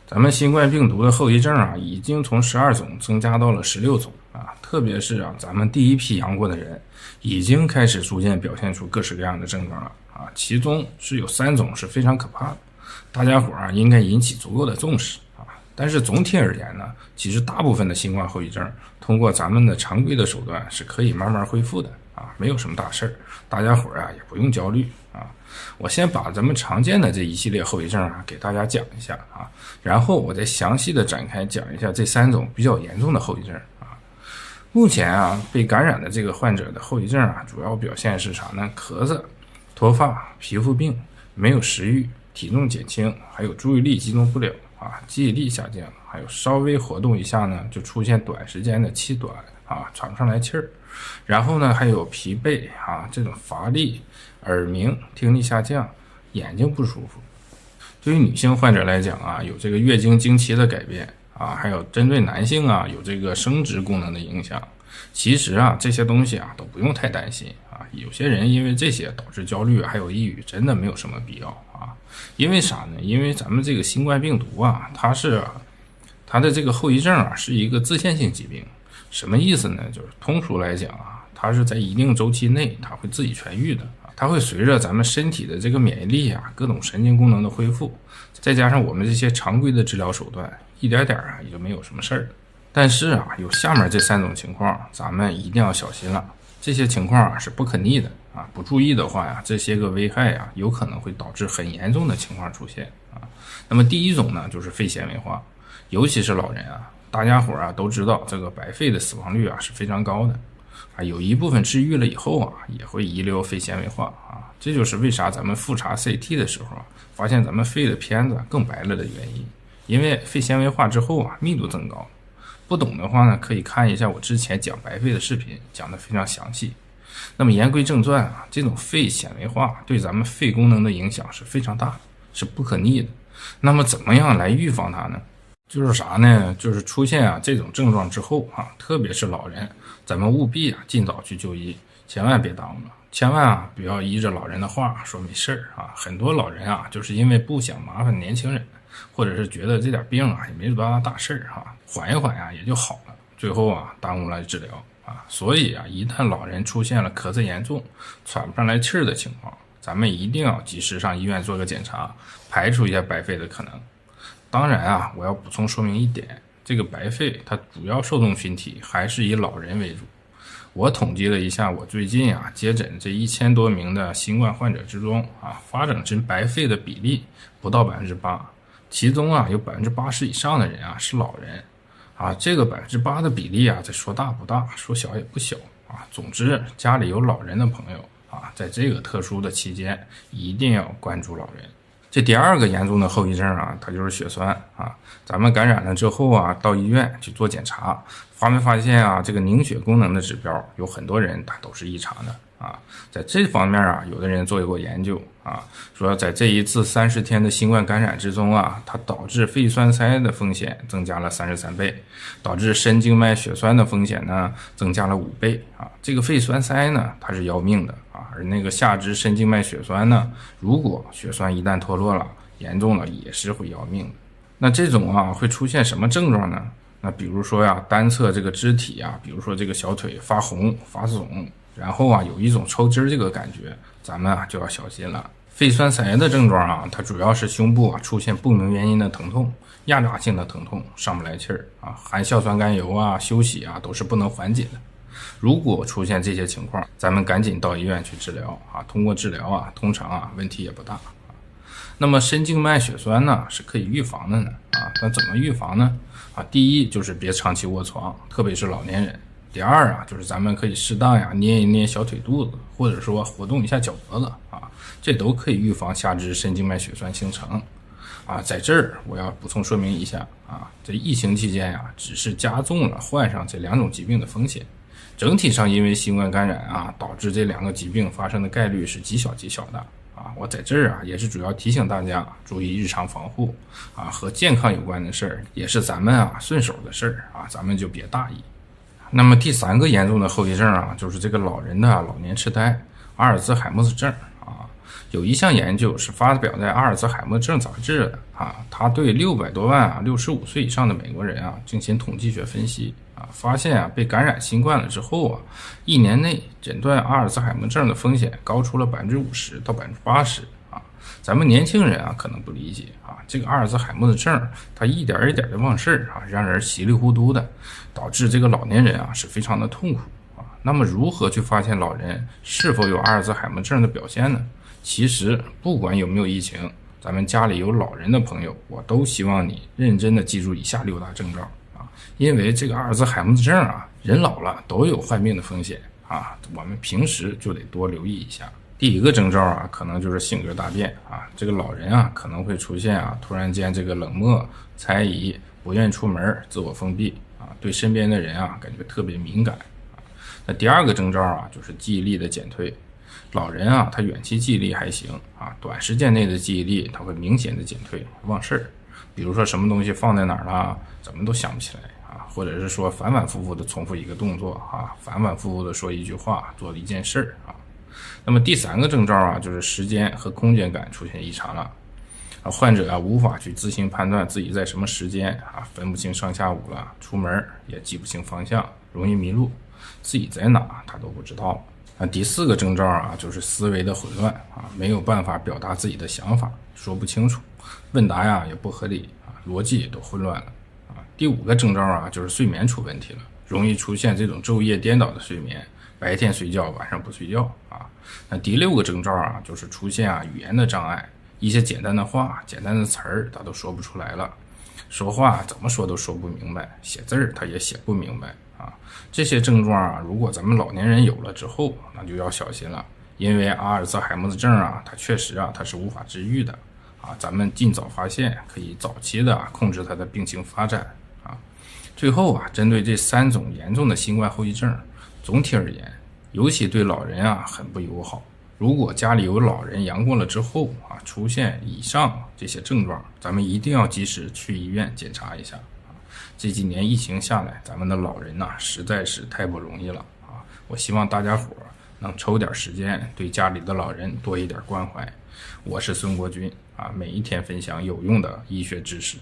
咱们新冠病毒的后遗症啊，已经从12种增加到了16种啊，特别是咱们第一批阳过的人，已经开始逐渐表现出各式各样的症状了啊，其中是有3种是非常可怕的，大家伙应该引起足够的重视啊。但是总体而言呢，其实大部分的新冠后遗症，通过咱们的常规的手段是可以慢慢恢复的啊，没有什么大事儿，大家伙也不用焦虑啊。我先把咱们常见的这一系列后遗症给大家讲一下啊，然后我再详细的展开讲一下这3种比较严重的后遗症啊。目前被感染的这个患者的后遗症主要表现是啥呢？咳嗽、脱发、皮肤病、没有食欲、体重减轻，还有注意力集中不了啊，记忆力下降，还有稍微活动一下呢就出现短时间的气短啊，喘不上来气儿，然后呢还有疲惫啊，这种乏力、耳鸣、听力下降、眼睛不舒服。对于女性患者来讲有这个月经经期的改变啊，还有针对男性有这个生殖功能的影响。其实这些东西都不用太担心啊，有些人因为这些导致焦虑还有抑郁，真的没有什么必要啊。因为啥呢？因为咱们这个新冠病毒它的这个后遗症是一个自限性疾病。什么意思呢？就是通俗来讲它是在一定周期内它会自己痊愈的，它会随着咱们身体的这个免疫力各种神经功能的恢复，再加上我们这些常规的治疗手段，一点点也就没有什么事儿了。但是有下面这3种情况，咱们一定要小心了。这些情况是不可逆的不注意的话这些个危害有可能会导致很严重的情况出现那么第一种呢，就是肺纤维化，尤其是老人大家伙都知道这个白肺的死亡率是非常高的有一部分治愈了以后也会遗留肺纤维化这就是为啥咱们复查 CT 的时候发现咱们肺的片子更白了的原因，因为肺纤维化之后密度增高。不懂的话呢，可以看一下我之前讲白肺的视频，讲得非常详细。那么言归正传这种肺纤维化对咱们肺功能的影响是非常大的，是不可逆的。那么怎么样来预防它呢？就是啥呢？就是出现这种症状之后特别是老人，咱们务必尽早去就医，千万别耽误了。千万不要依着老人的话说没事儿很多老人就是因为不想麻烦年轻人，或者是觉得这点病也没多大事儿缓一缓也就好了，最后耽误了治疗所以一旦老人出现了咳嗽严重、喘不上来气儿的情况，咱们一定要及时上医院做个检查，排除一下白肺的可能。当然我要补充说明一点，这个白肺它主要受众群体还是以老人为主。我统计了一下，我最近接诊这1000多名的新冠患者之中发展成白肺的比例不到 8%， 其中有 80% 以上的人是老人这个 8% 的比例这说大不大，说小也不小总之家里有老人的朋友在这个特殊的期间一定要关注老人。这第2个严重的后遗症它就是血栓咱们感染了之后到医院去做检查，发没发现这个凝血功能的指标有很多人它都是异常的在这方面有的人做过研究说在这一次30天的新冠感染之中它导致肺栓塞的风险增加了33倍，导致深静脉血栓的风险呢增加了5倍这个肺栓塞呢它是要命的而那个下肢深静脉血栓呢，如果血栓一旦脱落了，严重了也是会要命的。那这种会出现什么症状呢？那比如说单侧这个肢体比如说这个小腿发红发肿，然后有一种抽筋这个感觉，咱们就要小心了。肺栓塞的症状它主要是胸部出现不明原因的疼痛，压榨性的疼痛，上不来气儿含硝酸甘油休息都是不能缓解的。如果出现这些情况，咱们赶紧到医院去治疗通过治疗通常问题也不大那么深静脉血栓呢是可以预防的呢那怎么预防呢第一就是别长期卧床，特别是老年人。第2就是咱们可以适当捏一捏小腿肚子，或者说活动一下脚脖子这都可以预防下肢深静脉血栓形成在这儿我要补充说明一下这疫情期间只是加重了患上这2种疾病的风险，整体上因为新冠感染导致这2个疾病发生的概率是极小极小的我在这儿也是主要提醒大家注意日常防护和健康有关的事儿也是咱们顺手的事儿咱们就别大意。那么第3个严重的后遗症就是这个老人的老年痴呆、阿尔兹海默氏症有一项研究是发表在《阿尔兹海默症杂志》的他对600多万65岁以上的美国人进行统计学分析发现被感染新冠了之后1年内诊断阿尔兹海默症的风险高出了50%到80%咱们年轻人可能不理解这个阿尔兹海默的症它一点一点的忘事让人稀里糊涂的，导致这个老年人是非常的痛苦那么如何去发现老人是否有阿尔兹海默症的表现呢？其实不管有没有疫情，咱们家里有老人的朋友，我都希望你认真的记住以下6大征兆因为这个阿尔兹海默症人老了都有患病的风险我们平时就得多留意一下。第一个征兆可能就是性格大变这个老人可能会出现突然间这个冷漠、猜疑、不愿出门、自我封闭对身边的人感觉特别敏感那第二个征兆就是记忆力的减退。老人他远期记忆力还行短时间内的记忆力他会明显的减退，忘事儿。比如说什么东西放在哪儿了，怎么都想不起来或者是说反反复复的重复一个动作反反复复的说一句话，做一件事那么第三个征兆就是时间和空间感出现异常了患者无法去自行判断自己在什么时间分不清上下午了，出门也记不清方向，容易迷路，自己在哪他都不知道第四个征兆就是思维的混乱没有办法表达自己的想法，说不清楚，问答也不合理逻辑也都混乱了第五个征兆就是睡眠出问题了，容易出现这种昼夜颠倒的睡眠，白天睡觉晚上不睡觉那第六个征兆就是出现语言的障碍，一些简单的话、简单的词儿他都说不出来了，说话怎么说都说不明白，写字儿他也写不明白这些症状如果咱们老年人有了之后，那就要小心了，因为阿尔兹海默症它确实它是无法治愈的咱们尽早发现，可以早期的控制它的病情发展最后针对这3种严重的新冠后遗症，总体而言，尤其对老人很不友好。如果家里有老人阳过了之后出现以上这些症状，咱们一定要及时去医院检查一下这几年疫情下来，咱们的老人实在是太不容易了我希望大家伙能抽点时间对家里的老人多一点关怀。我是孙国军每一天分享有用的医学知识。